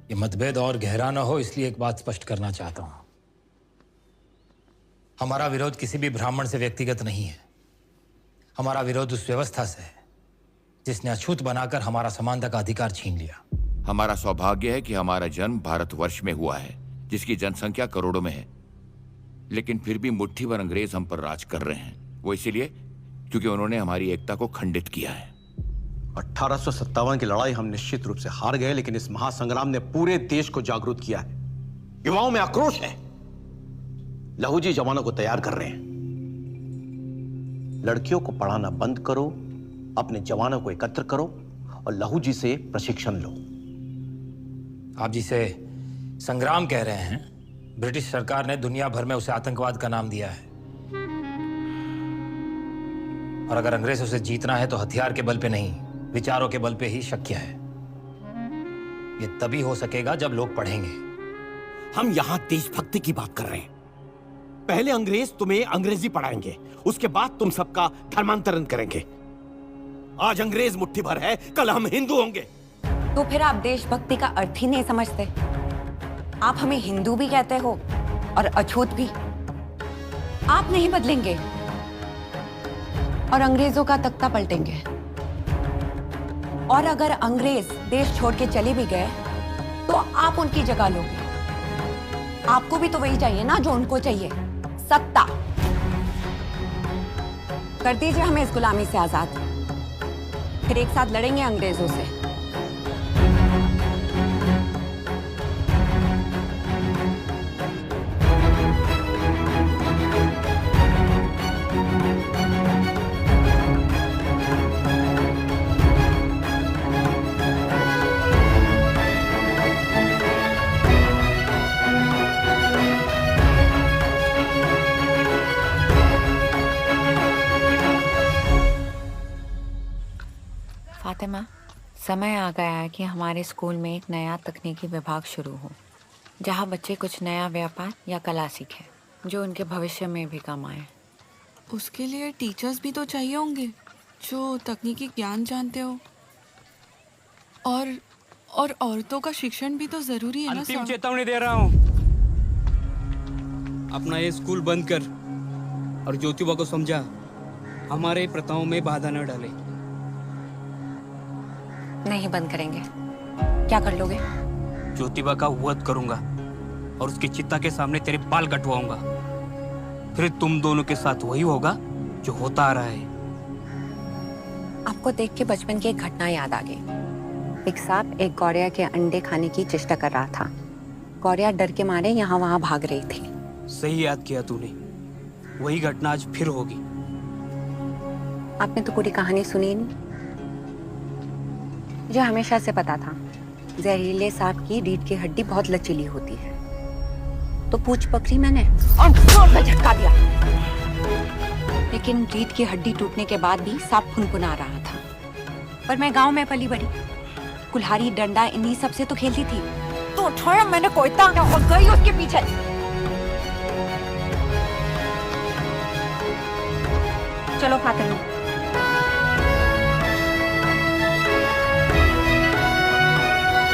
ये मतभेद और गहरा ना हो, इसलिए एक बात स्पष्ट करना चाहता हूं। हमारा विरोध किसी भी ब्राह्मण से व्यक्तिगत नहीं है। हमारा विरोध उस व्यवस्था से है जिसने अछूत बनाकर हमारा समानता का अधिकार छीन लिया। हमारा सौभाग्य है कि हमारा जन्म भारतवर्ष में हुआ है, जिसकी जनसंख्या करोड़ों में है, लेकिन फिर भी मुट्ठी भर अंग्रेज हम पर राज कर रहे हैं। वो इसीलिए क्योंकि उन्होंने हमारी एकता को खंडित किया है। 1857 की लड़ाई हम निश्चित रूप से हार गए, लेकिन इस महासंग्राम ने पूरे देश को जागरूक किया है। युवाओं में आक्रोश है। लहू जी जवानों को तैयार कर रहे हैं। लड़कियों को पढ़ाना बंद करो, अपने जवानों को एकत्र करो और लहू जी से प्रशिक्षण लो। आप जिसे संग्राम कह रहे हैं, ब्रिटिश सरकार ने दुनिया भर में उसे आतंकवाद का नाम दिया है। और अगर अंग्रेजों से जीतना है तो हथियार के बल पे नहीं, विचारों के बल पे ही शक्य है। ये तभी हो सकेगा जब लोग पढ़ेंगे। हम यहां देशभक्ति की बात कर रहे हैं। पहले अंग्रेज तुम्हें अंग्रेजी पढ़ाएंगे, उसके बाद तुम सबका धर्मांतरण करेंगे। आज अंग्रेज मुट्ठी भर है, कल हम हिंदू होंगे। तो फिर आप देशभक्ति का अर्थ ही नहीं समझते। आप हमें हिंदू भी कहते हो और अछूत भी। आप नहीं बदलेंगे और अंग्रेजों का तख्ता पलटेंगे। और अगर अंग्रेज देश छोड़ के चले भी गए तो आप उनकी जगह लोगे। आपको भी तो वही चाहिए ना जो उनको चाहिए, सत्ता। कर दीजिए हमें इस गुलामी से आजाद, फिर एक साथ लड़ेंगे अंग्रेजों से। फातिमा, समय आ गया है कि हमारे स्कूल में एक नया तकनीकी विभाग शुरू हो, जहां बच्चे कुछ नया व्यापार या कला सीखें जो उनके भविष्य में भी काम आए। उसके लिए टीचर्स भी तो चाहिए होंगे जो तकनीकी ज्ञान जानते हो, और औरतों का शिक्षण भी तो जरूरी है ना। अंतिम चेतावनी दे रहा हूँ, अपना ये स्कूल बंद कर और ज्योतिबा को समझा हमारे प्रथाओं में बाधा न डाले। नहीं बंद करेंगे। क्या कर लोगे? ज्योतिबा का वध करूंगा और उसकी चिता के सामने तेरे बाल कटवाऊंगा। फिर तुम दोनों के साथ वही होगा जो होता आ रहा है। आपको देख के बचपन की एक घटना याद आ गई। एक सांप एक गौरिया के अंडे खाने की चेष्टा कर रहा था। गौरिया डर के मारे यहाँ वहाँ भाग रही थी। सही याद किया तूने, वही घटना आज फिर होगी। आपने तो पूरी कहानी सुनी नहीं। मुझे हमेशा से पता था जहरीले सांप की रीढ़ की हड्डी बहुत लचीली होती है, तो पूंछ पकड़ी मैंने और जोर से झटका दिया, लेकिन रीढ़ की हड्डी टूटने के बाद भी सांप फुनफुना रहा था। पर मैं गांव में पली बड़ी, कुल्हाड़ी डंडा इन्हीं सब से तो खेलती थी। तो उठाया मैंने कोयता और गई उसके पीछे। चलो फातिमा,